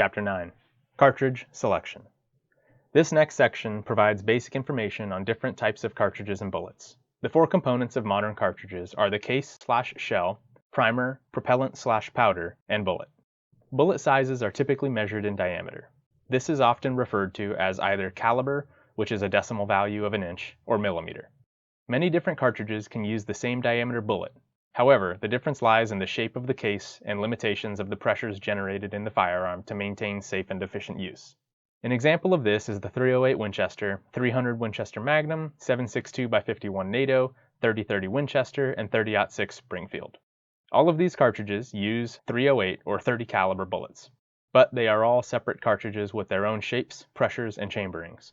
Chapter 9. Cartridge Selection. This next section provides basic information on different types of cartridges and bullets. The four components of modern cartridges are the case/shell, primer, propellant/powder, and bullet. Bullet sizes are typically measured in diameter. This is often referred to as either caliber, which is a decimal value of an inch, or millimeter. Many different cartridges can use the same diameter bullet. However, the difference lies in the shape of the case and limitations of the pressures generated in the firearm to maintain safe and efficient use. An example of this is the .308 Winchester, 300 Winchester Magnum, 7.62x51 NATO, 30-30 Winchester, and 30-06 Springfield. All of these cartridges use .308 or .30 caliber bullets, but they are all separate cartridges with their own shapes, pressures, and chamberings.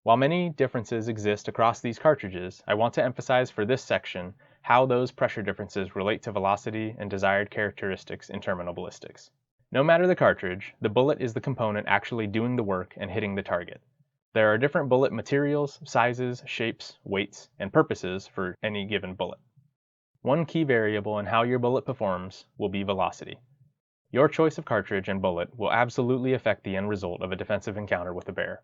While many differences exist across these cartridges, I want to emphasize for this section how those pressure differences relate to velocity and desired characteristics in terminal ballistics. No matter the cartridge, the bullet is the component actually doing the work and hitting the target. There are different bullet materials, sizes, shapes, weights, and purposes for any given bullet. One key variable in how your bullet performs will be velocity. Your choice of cartridge and bullet will absolutely affect the end result of a defensive encounter with a bear.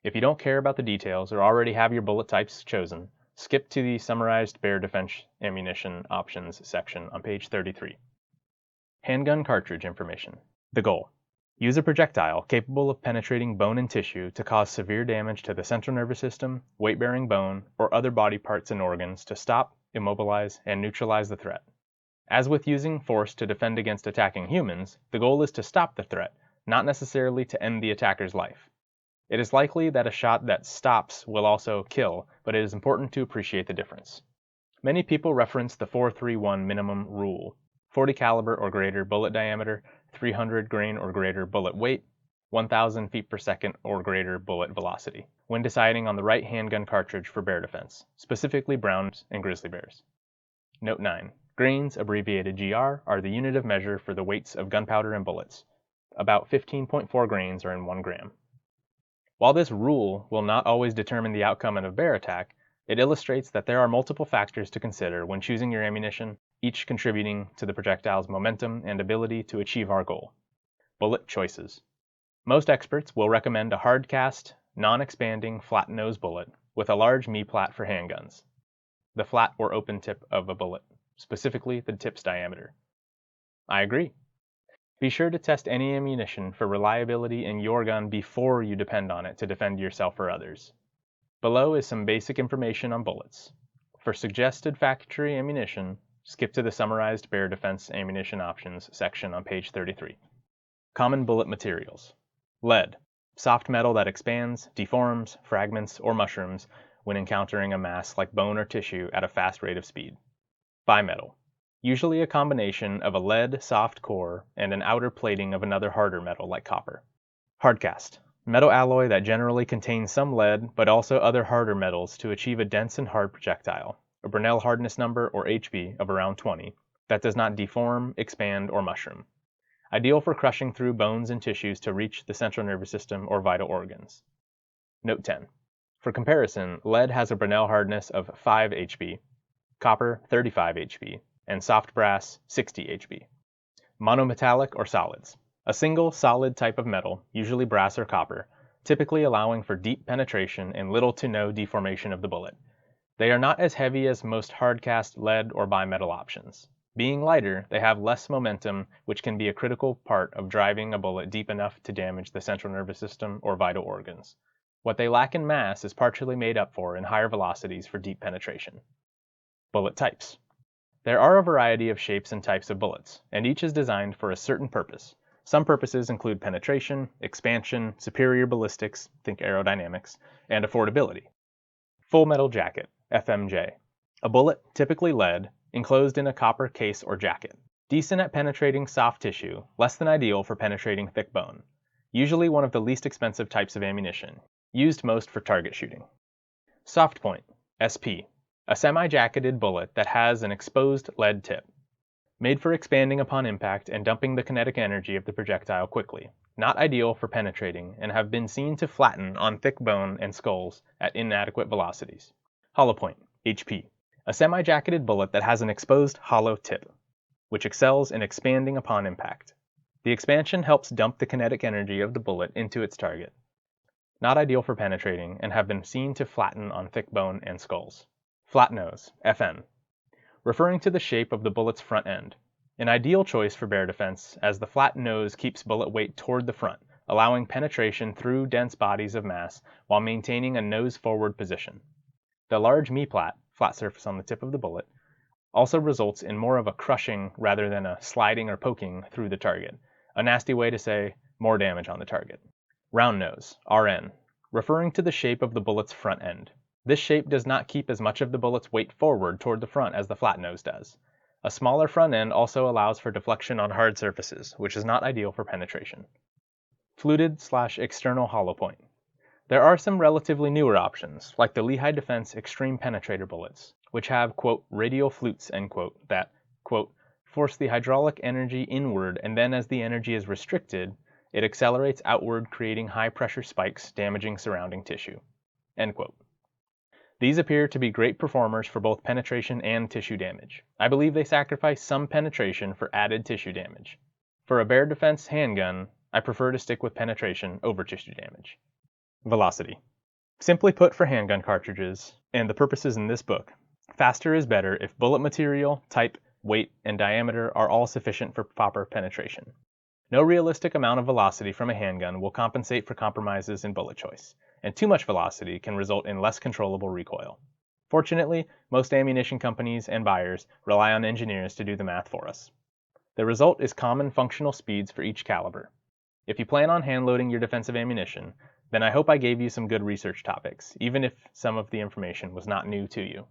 If you don't care about the details or already have your bullet types chosen, skip to the Summarized Bear Defense Ammunition Options section on page 33. Handgun cartridge information. The goal. Use a projectile capable of penetrating bone and tissue to cause severe damage to the central nervous system, weight-bearing bone, or other body parts and organs to stop, immobilize, and neutralize the threat. As with using force to defend against attacking humans, the goal is to stop the threat, not necessarily to end the attacker's life. It is likely that a shot that stops will also kill, but it is important to appreciate the difference. Many people reference the 4-3-1 minimum rule: 40 caliber or greater bullet diameter, 300 grain or greater bullet weight, 1,000 feet per second or greater bullet velocity, when deciding on the right handgun cartridge for bear defense, specifically browns and grizzly bears. Note 9. Grains, abbreviated GR, are the unit of measure for the weights of gunpowder and bullets. About 15.4 grains are in 1 gram. While this rule will not always determine the outcome in a bear attack, it illustrates that there are multiple factors to consider when choosing your ammunition, each contributing to the projectile's momentum and ability to achieve our goal. Bullet choices. Most experts will recommend a hard-cast, non-expanding, flat-nose bullet with a large me-plat for handguns, the flat or open tip of a bullet, specifically the tip's diameter. I agree. Be sure to test any ammunition for reliability in your gun before you depend on it to defend yourself or others. Below is some basic information on bullets. For suggested factory ammunition, skip to the Summarized Bear Defense Ammunition Options section on page 33. Common bullet materials. Lead, soft metal that expands, deforms, fragments, or mushrooms when encountering a mass like bone or tissue at a fast rate of speed. Bimetal, usually a combination of a lead soft core and an outer plating of another harder metal like copper. Hardcast, metal alloy that generally contains some lead but also other harder metals to achieve a dense and hard projectile, a Brinell hardness number or HB of around 20, that does not deform, expand, or mushroom. Ideal for crushing through bones and tissues to reach the central nervous system or vital organs. Note 10. For comparison, lead has a Brinell hardness of 5 HB, copper 35 HB, and soft brass 60 HB. Monometallic or solids. A single solid type of metal, usually brass or copper, typically allowing for deep penetration and little to no deformation of the bullet. They are not as heavy as most hard-cast lead or bimetal options. Being lighter, they have less momentum, which can be a critical part of driving a bullet deep enough to damage the central nervous system or vital organs. What they lack in mass is partially made up for in higher velocities for deep penetration. Bullet types. There are a variety of shapes and types of bullets, and each is designed for a certain purpose. Some purposes include penetration, expansion, superior ballistics, think aerodynamics, and affordability. Full metal jacket, FMJ. A bullet, typically lead, enclosed in a copper case or jacket. Decent at penetrating soft tissue, less than ideal for penetrating thick bone. Usually one of the least expensive types of ammunition, used most for target shooting. Soft point, SP. A semi-jacketed bullet that has an exposed lead tip. Made for expanding upon impact and dumping the kinetic energy of the projectile quickly. Not ideal for penetrating and have been seen to flatten on thick bone and skulls at inadequate velocities. Hollow point, HP. A semi-jacketed bullet that has an exposed hollow tip, which excels in expanding upon impact. The expansion helps dump the kinetic energy of the bullet into its target. Not ideal for penetrating and have been seen to flatten on thick bone and skulls. Flat nose, FN, referring to the shape of the bullet's front end. An ideal choice for bear defense, as the flat nose keeps bullet weight toward the front, allowing penetration through dense bodies of mass while maintaining a nose-forward position. The large me-plat, flat surface on the tip of the bullet, also results in more of a crushing rather than a sliding or poking through the target, a nasty way to say more damage on the target. Round nose, RN, referring to the shape of the bullet's front end. This shape does not keep as much of the bullet's weight forward toward the front as the flat nose does. A smaller front end also allows for deflection on hard surfaces, which is not ideal for penetration. Fluted/external hollow point. There are some relatively newer options, like the Lehigh Defense Extreme Penetrator bullets, which have, quote, radial flutes, end quote, that, quote, force the hydraulic energy inward, and then as the energy is restricted, it accelerates outward, creating high-pressure spikes damaging surrounding tissue, end quote. These appear to be great performers for both penetration and tissue damage. I believe they sacrifice some penetration for added tissue damage. For a bear defense handgun, I prefer to stick with penetration over tissue damage. Velocity. Simply put for handgun cartridges, and the purposes in this book, faster is better if bullet material, type, weight, and diameter are all sufficient for proper penetration. No realistic amount of velocity from a handgun will compensate for compromises in bullet choice, and too much velocity can result in less controllable recoil. Fortunately, most ammunition companies and buyers rely on engineers to do the math for us. The result is common functional speeds for each caliber. If you plan on hand-loading your defensive ammunition, then I hope I gave you some good research topics, even if some of the information was not new to you.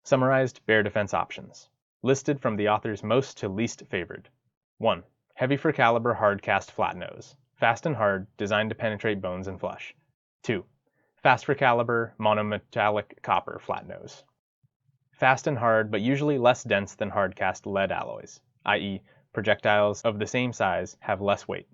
Summarized bear defense options, listed from the author's most to least favored. 1. Heavy for caliber hard cast flat nose, fast and hard, designed to penetrate bones and flesh. 2. Fast for caliber monometallic copper flat nose. Fast and hard, but usually less dense than hard cast lead alloys, i.e. projectiles of the same size have less weight.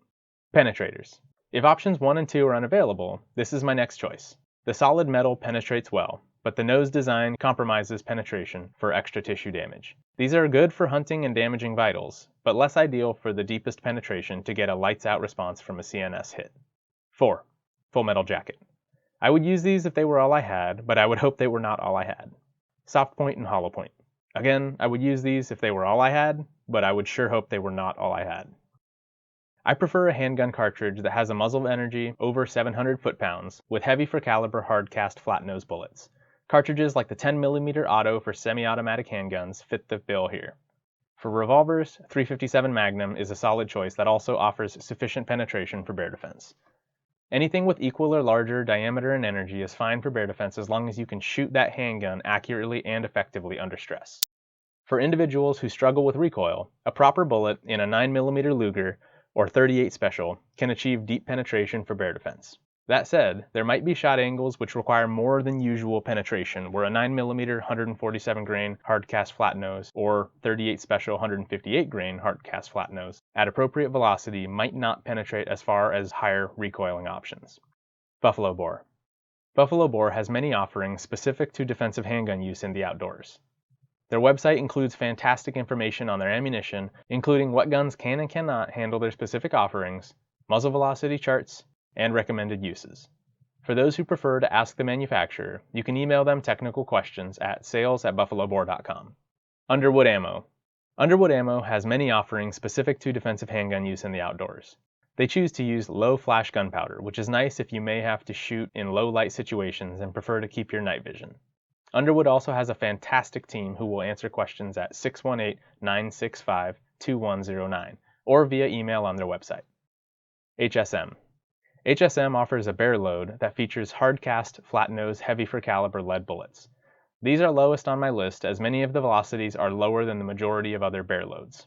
Penetrators. If options 1 and 2 are unavailable, this is my next choice. The solid metal penetrates well, but the nose design compromises penetration for extra tissue damage. These are good for hunting and damaging vitals, but less ideal for the deepest penetration to get a lights-out response from a CNS hit. 4. Full metal jacket. I would use these if they were all I had, but I would hope they were not all I had. Soft point and hollow point. Again, I would use these if they were all I had, but I would sure hope they were not all I had. I prefer a handgun cartridge that has a muzzle energy over 700 foot-pounds with heavy for caliber hard cast flat nose bullets. Cartridges like the 10mm auto for semi-automatic handguns fit the bill here. For revolvers, .357 Magnum is a solid choice that also offers sufficient penetration for bear defense. Anything with equal or larger diameter and energy is fine for bear defense as long as you can shoot that handgun accurately and effectively under stress. For individuals who struggle with recoil, a proper bullet in a 9mm Luger or .38 Special can achieve deep penetration for bear defense. That said, there might be shot angles which require more than usual penetration, where a 9mm 147 grain hard cast flat nose or .38 Special 158 grain hard cast flat nose at appropriate velocity might not penetrate as far as higher recoiling options. Buffalo bore. Buffalo bore has many offerings specific to defensive handgun use in the outdoors. Their website includes fantastic information on their ammunition, including what guns can and cannot handle their specific offerings, muzzle velocity charts, and recommended uses. For those who prefer to ask the manufacturer, you can email them technical questions at sales@buffalobore.com. Underwood ammo. Underwood ammo has many offerings specific to defensive handgun use in the outdoors. They choose to use low flash gunpowder, which is nice if you may have to shoot in low light situations and prefer to keep your night vision. Underwood also has a fantastic team who will answer questions at 618-965-2109 or via email on their website. HSM. HSM offers a bear load that features hard-cast, flat-nose, heavy-for-caliber lead bullets. These are lowest on my list as many of the velocities are lower than the majority of other bear loads.